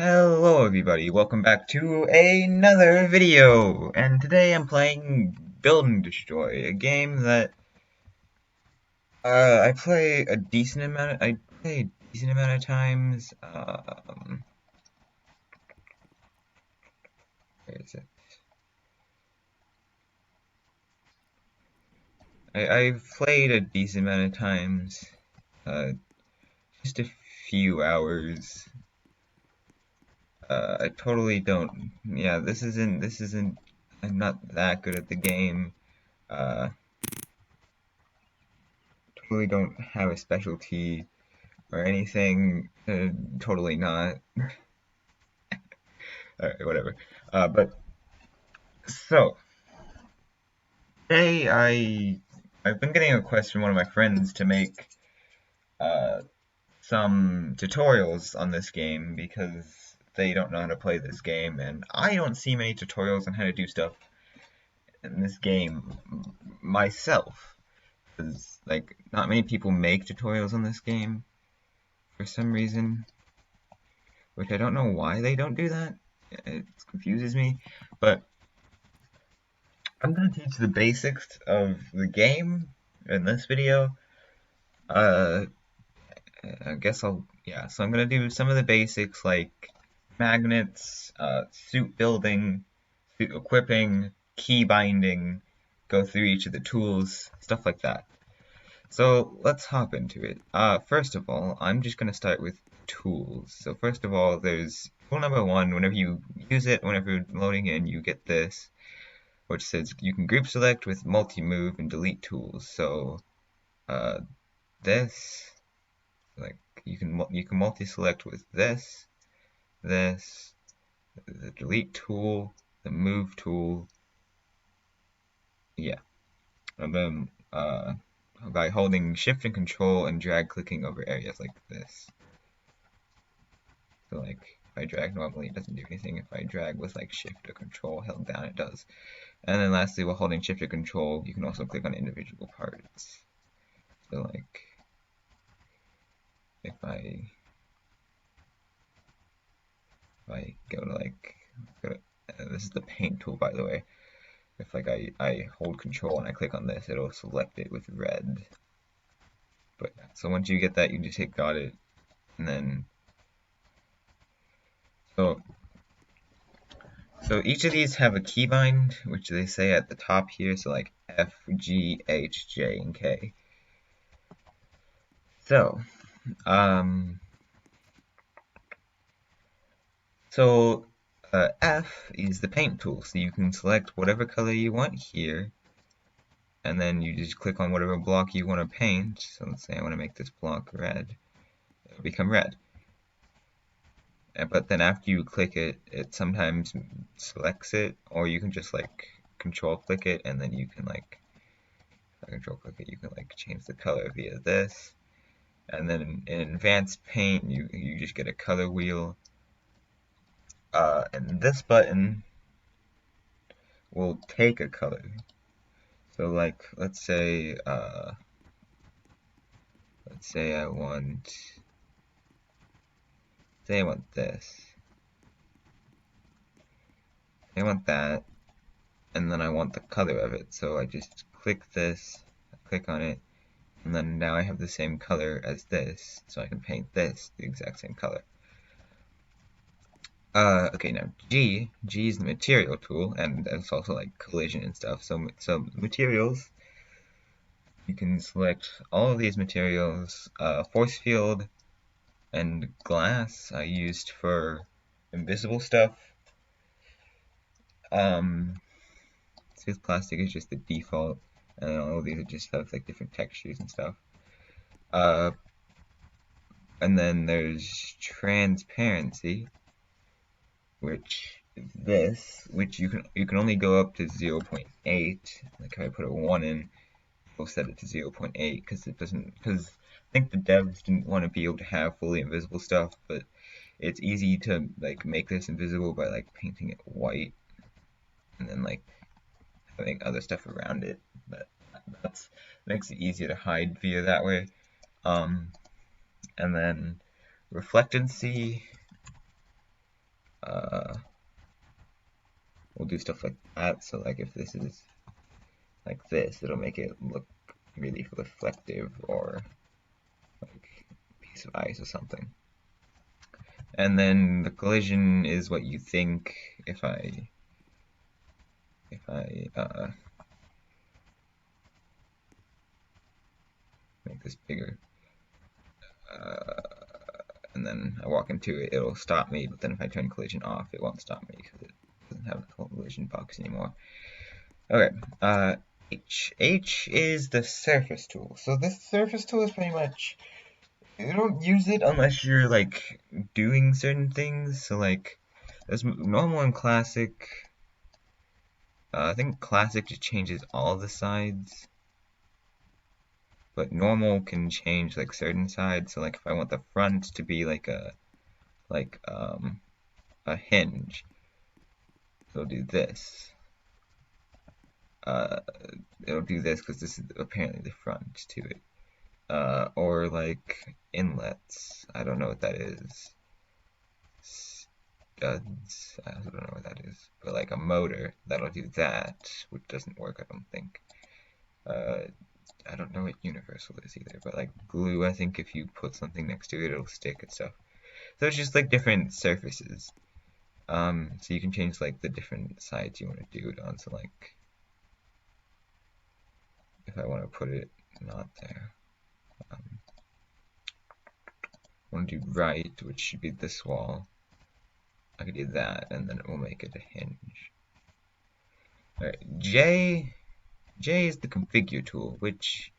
Hello everybody, welcome back to another video, and today I'm playing Build and Destroy, a game that I play a decent amount of times. Where is it? I've played a decent amount of times, uh, just a few hours. I totally don't, yeah, this isn't, I'm not that good at the game. Uh, Totally don't have a specialty or anything. Totally not. Alright, whatever. But so today I've been getting a request from one of my friends to make uh, some tutorials on this game because they don't know how to play this game, and I don't see many tutorials on how to do stuff in this game myself. Because like not many people make tutorials on this game for some reason, which I don't know why they don't do that. It confuses me, but I'm gonna teach the basics of the game in this video. Uh, I guess yeah, so I'm gonna do some of the basics like magnets, suit building, suit equipping, key binding, go through each of the tools, stuff like that. So let's hop into it. First of all, I'm just gonna start with tools. So first of all, there's tool number one. Whenever you use it, whenever you're loading in, you get this, which says you can group select with multi-move and delete tools. So uh, this, like you can multi-select with this, the delete tool, the move tool, yeah, and then by holding shift and control and drag clicking over areas like this. So like if I drag normally it doesn't do anything. If I drag with like shift or control held down it does. And then lastly, while holding shift or control, you can also click on individual parts. So like if I go to like this is the paint tool, by the way. If like I hold control and I click on this, it'll select it with red. But so once you get that, you just hit got it, and then so each of these have a keybind, which they say at the top here. So like F, G, H, J, and K. So um, so F is the paint tool, so you can select whatever color you want here, and then you just click on whatever block you want to paint. So let's say I want to make this block red, it'll become red. But then after you click it, it sometimes selects it, or you can just like control click it, and then you can like control click it, you can like change the color via this. And then in advanced paint, you just get a color wheel. And this button will take a color. So like let's say I want this. I want that, and then I want the color of it. So I just click this, click on it, and then now I have the same color as this, so I can paint this the exact same color. Okay, now G is the material tool, and it's also like collision and stuff. So materials, you can select all of these materials. Force field and glass I used for invisible stuff. Smooth plastic is just the default, and all of these are just have like different textures and stuff. And then there's transparency, which is this, which you can only go up to 0.8. Like if I put a 1 in, we'll set it to 0.8 because I think the devs didn't want to be able to have fully invisible stuff, but it's easy to like make this invisible by like painting it white and then like having other stuff around it. But that makes it easier to hide via that way. And then reflectancy, we'll do stuff like that. So like if this is like this, it'll make it look really reflective, or like a piece of ice or something. And then the collision is what you think. If I make this bigger, and then I walk into it, it'll stop me. But then if I turn collision off, it won't stop me because it doesn't have a collision box anymore. Okay, H is the surface tool. So this surface tool is pretty much, you don't use it unless you're like doing certain things. So like there's normal and classic. I think classic just changes all the sides, but normal can change like certain sides. So like if I want the front to be like a hinge, so I'll do this. It'll do this because this is apparently the front to it. Or like inlets. I don't know what that is. Studs. I don't know what that is. But like a motor, that'll do that, which doesn't work, I don't think. I don't know what universal is either, but like glue, I think if you put something next to it, it'll stick and stuff. So it's just like different surfaces. So you can change like the different sides you want to do it on. So like, if I want to put it not there, I want to do right, which should be this wall. I could do that, and then it will make it a hinge. Alright, J is the configure tool, which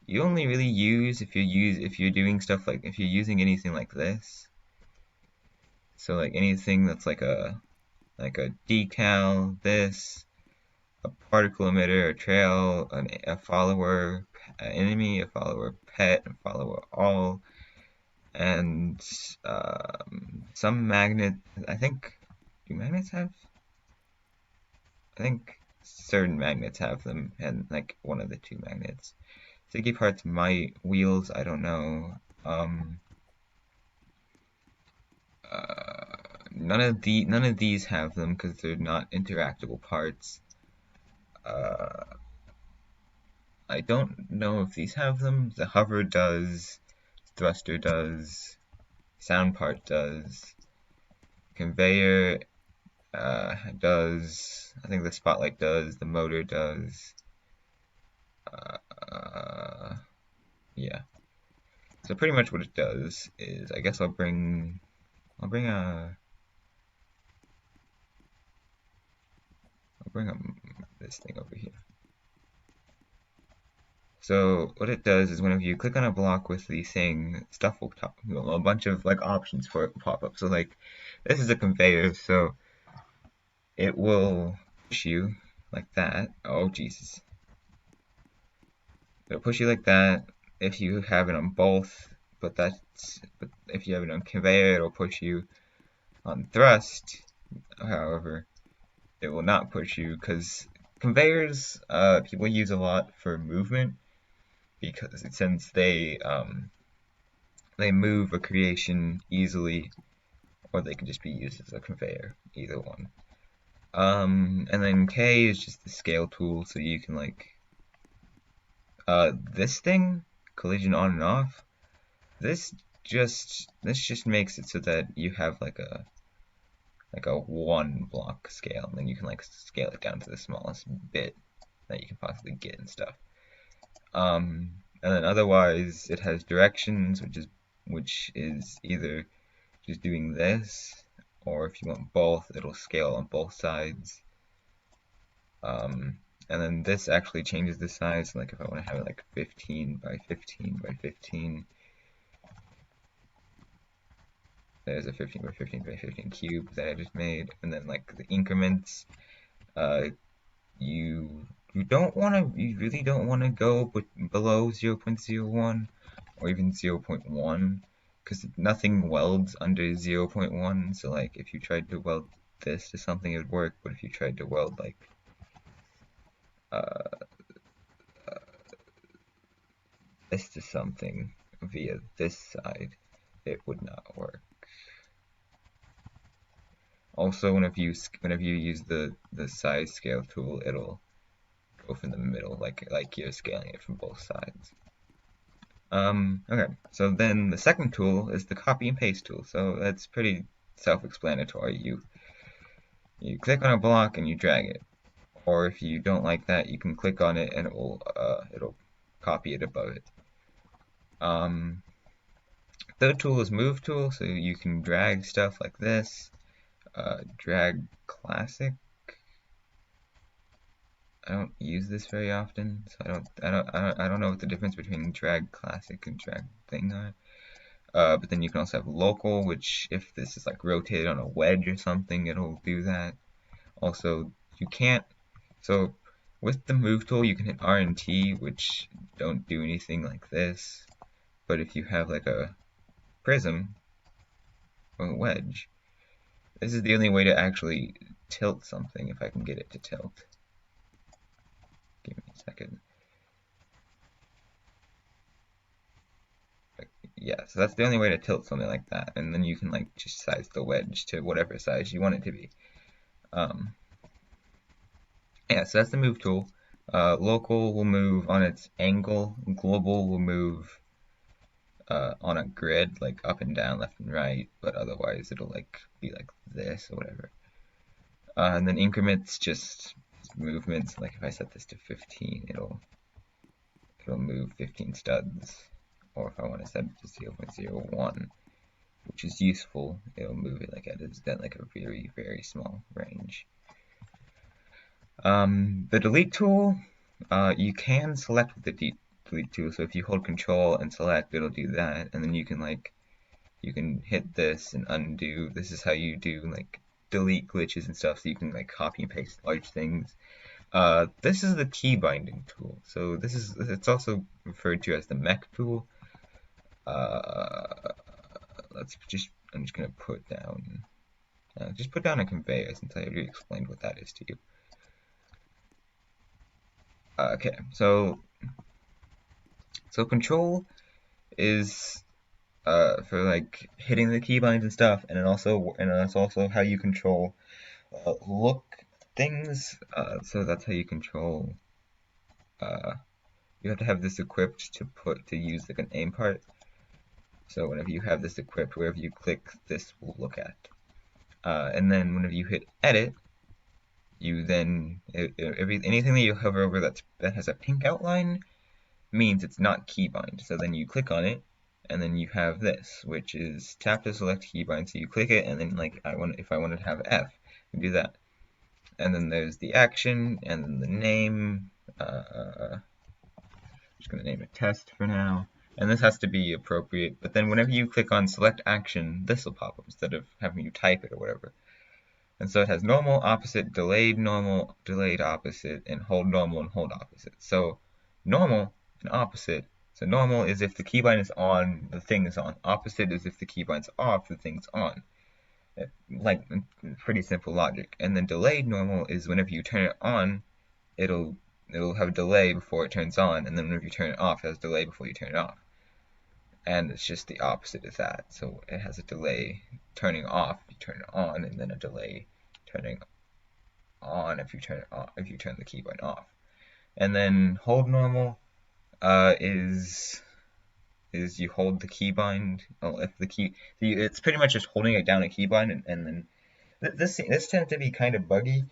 you only really use if you're doing stuff like if you're using anything like this. So like anything that's like a decal, this, a particle emitter, a trail, a follower, an enemy, a follower pet, a follower all, and some magnet. I think, do magnets have? I think certain magnets have them, and like one of the two magnets. Sticky parts might, wheels, I don't know. None of these have them because they're not interactable parts. I don't know if these have them. The hover does, thruster does, sound part does, conveyor does, I think the spotlight does, the motor does. Yeah. So pretty much what it does is, I guess I'll bring this thing over here. So what it does is whenever you click on a block with the thing, stuff will pop, a bunch of like options for it will pop up. So like this is a conveyor, so it will push you like that. Oh Jesus. It'll push you like that if you have it on both, but if you have it on conveyor, it'll push you on thrust. However, it will not push you because conveyors people use a lot for movement, because since they move a creation easily, or they can just be used as a conveyor, either one. And then K is just the scale tool, so you can like this thing, collision on and off. This just makes it so that you have like a 1 block scale, and then you can like scale it down to the smallest bit that you can possibly get and stuff. And then otherwise it has directions, which is either just doing this, or if you want both, it'll scale on both sides. And then this actually changes the size. Like if I want to have it like 15 by 15 by 15, there's a 15 by 15 by 15 cube that I just made. And then like the increments, you really don't want to go below 0.01 or even 0.1, because nothing welds under 0.1. So like if you tried to weld this to something, it would work, but if you tried to weld like this to something via this side, it would not work. Also, whenever you use the size scale tool, it'll go from the middle, like you're scaling it from both sides. Okay, so then the second tool is the copy and paste tool. So that's pretty self-explanatory. You click on a block and you drag it, or if you don't like that, you can click on it and it'll copy it above it. Third tool is move tool, so you can drag stuff like this. Drag classic. I don't use this very often, so I don't know what the difference between drag classic and drag thing are. But then you can also have local, which if this is like rotated on a wedge or something, it'll do that. Also, you can't. So with the move tool, you can hit R and T, which don't do anything like this. But if you have like a prism or a wedge, this is the only way to actually tilt something. If I can get it to tilt. Give me a second. Yeah, so that's the only way to tilt something like that, and then you can like just size the wedge to whatever size you want it to be. Yeah, so that's the move tool. Local will move on its angle. Global will move on a grid, like up and down, left and right, but otherwise it'll like be like this or whatever. And then increments just movements. Like if I set this to 15, it'll move 15 studs. Or if I want to set it to 0.01, which is useful, it'll move it like at a very, very small range. The delete tool, you can select with the delete tool. So if you hold Control and select, it'll do that, and then you can hit this and undo. This is how you do like delete glitches and stuff. So you can like copy and paste large things. This is the key binding tool. So it's also referred to as the mech tool. I'm just gonna put down, just put down a conveyor since I already explained what that is to you. Okay, so control is for like hitting the keybinds and stuff, and that's also how you control look things. So that's how you control. You have to have this equipped to use like an aim part. So whenever you have this equipped, wherever you click, this will look at. And then whenever you hit edit, you then anything that you hover over that has a pink outline means it's not keybind. So then you click on it, and then you have this, which is tap to select keybind. So you click it, and then like if I wanted to have F, you do that. And then there's the action, and then the name. I'm just gonna name it test for now. And this has to be appropriate, but then whenever you click on select action, this will pop up instead of having you type it or whatever. And so it has normal, opposite, delayed, normal, delayed, opposite, and hold normal and hold opposite. So normal and opposite. So normal is if the keybind is on, the thing is on. Opposite is if the keybind's off, the thing's on. Like pretty simple logic. And then delayed normal is whenever you turn it on, it'll have a delay before it turns on, and then whenever you turn it off, it has a delay before you turn it off. And it's just the opposite of that. So it has a delay turning off if you turn it on, and then a delay turning on if you turn it off, if you turn the keybind off. And then hold normal is you hold the keybind. Oh, if the key, it's pretty much just holding it down a keybind, and then this tends to be kind of buggy.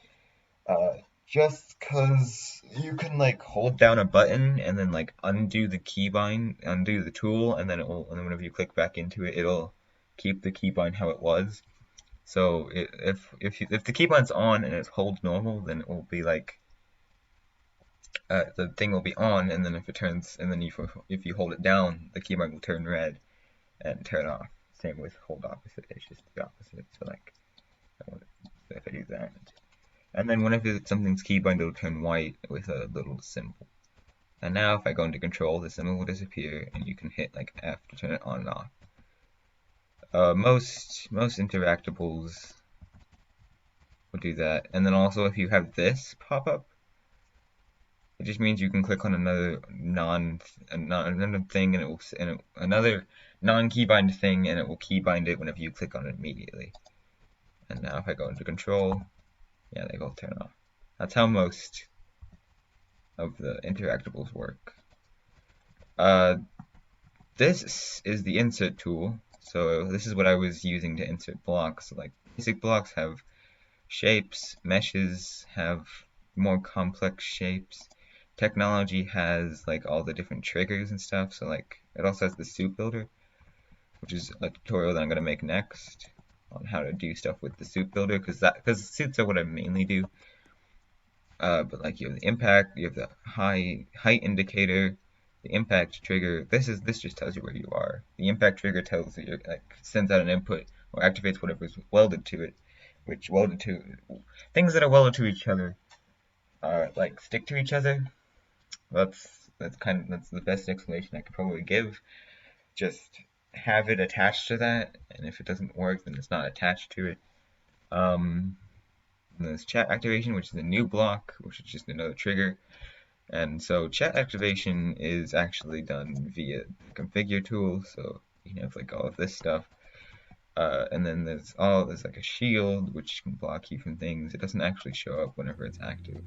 Just because you can like hold down a button and then like undo the keybind, undo the tool, and then whenever you click back into it, it'll keep the keybind how it was. So if the keybind's on and it's hold normal, then it will be like the thing will be on, and then if it turns, and then if you hold it down, the keybind will turn red and turn off. Same with hold opposite; it's just the opposite. So like, if I do that. And then whenever something's keybind, it'll turn white with a little symbol. And now if I go into control, the symbol will disappear, and you can hit like F to turn it on and off. Most interactables will do that. And then also if you have this pop up, it just means you can click on another thing, and it will another non-keybind thing, and it will keybind it whenever you click on it immediately. And now if I go into control, yeah, they both turn off. That's how most of the interactables work. This is the insert tool. So this is what I was using to insert blocks. Like basic blocks have shapes, meshes have more complex shapes. Technology has like all the different triggers and stuff. So like it also has the soup builder, which is a tutorial that I'm gonna make next on how to do stuff with the soup builder, because soups are what I mainly do. But like you have the impact, you have the height indicator, the impact trigger. This just tells you where you are. The impact trigger tells you, like, sends out an input or activates whatever's welded to it, which welded to things that are welded to each other like stick to each other. That's the best explanation I could probably give. Just have it attached to that, and if it doesn't work, then it's not attached to it. Um, and there's chat activation, which is a new block, which is just another trigger. And so chat activation is actually done via the configure tool, so you can have like all of this stuff. And then there's like a shield which can block you from things. It doesn't actually show up whenever it's active.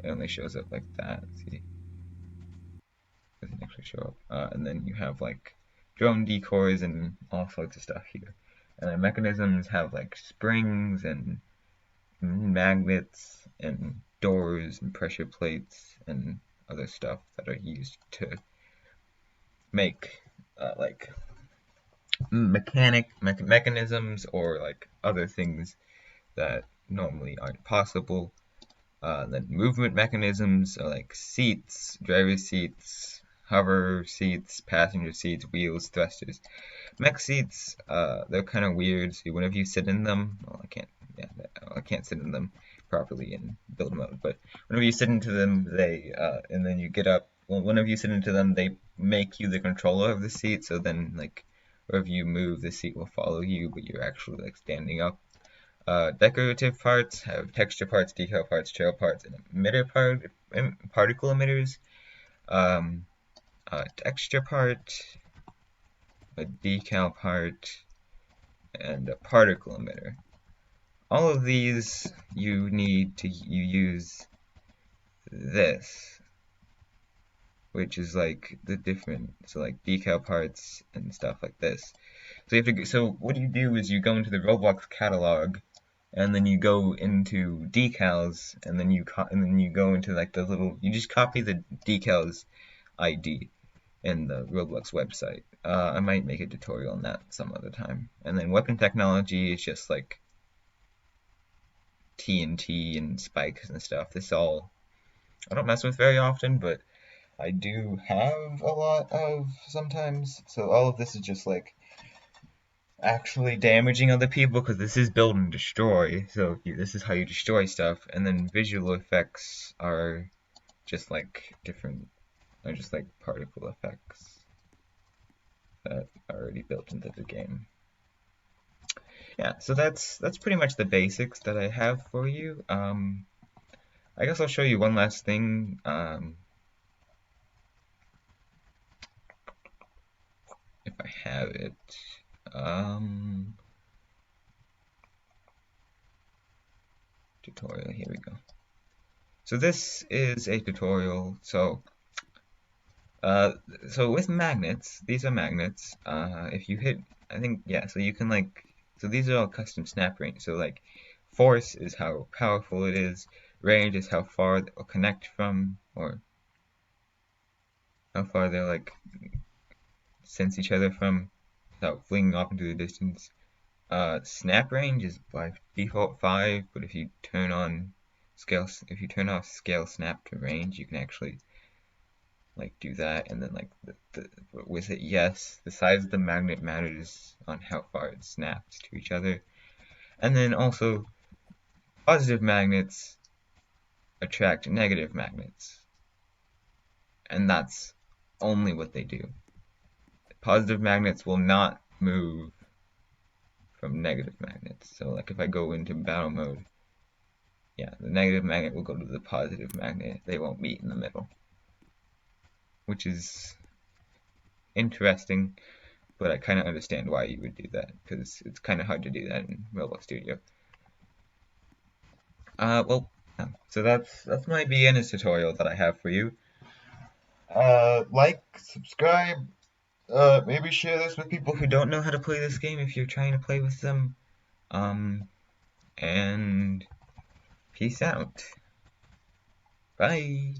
It only shows up like that. See, it doesn't actually show up. And then you have like drone decoys and all sorts of stuff here. And the mechanisms have like springs and magnets and doors and pressure plates and other stuff that are used to make like mechanisms or like other things that normally aren't possible. Then movement mechanisms are like seats, driver seats, hover seats, passenger seats, wheels, thrusters. Mech seats, they're kind of weird. So whenever you sit in them, well, I can't sit in them properly in build mode. But whenever you sit into them, and then you get up. Well, whenever you sit into them, they make you the controller of the seat. So then, like, wherever you move, the seat will follow you, but you're actually like standing up. Decorative parts have texture parts, decal parts, trail parts, and particle emitters. Texture part, a decal part, and a particle emitter. All of these you use this, which is like the different, so like decal parts and stuff like this. So what you do is you go into the Roblox catalog, and then you go into decals, and then you go into like you just copy the decals ID in the Roblox website. I might make a tutorial on that some other time. And then weapon technology is just like TNT and spikes and stuff. I don't mess with very often, but I do have a lot of sometimes. So all of this is just like actually damaging other people, because this is build and destroy. So this is how you destroy stuff. And then visual effects are just like particle effects that are already built into the game. Yeah, so that's pretty much the basics that I have for you. I guess I'll show you one last thing. If I have it. Tutorial, here we go. So this is a tutorial. So with magnets, these are magnets. If you hit, I think, yeah, so you can so these are all custom snap range. So like force is how powerful it is, range is how far they'll connect from, or how far they'll like sense each other from without flinging off into the distance. Snap range is by default 5, but if you turn off scale snap to range, you can actually like do that, and then like with it, yes, the size of the magnet matters on how far it snaps to each other. And then also positive magnets attract negative magnets, and that's only what they do. Positive magnets will not move from negative magnets. So like if I go into battle mode, yeah, the negative magnet will go to the positive magnet. They won't meet in the middle, which is interesting, but I kind of understand why you would do that, because it's kind of hard to do that in Roblox Studio. Well, so that's my beginner's tutorial that I have for you. Like, subscribe, maybe share this with people who don't know how to play this game if you're trying to play with them. And peace out. Bye.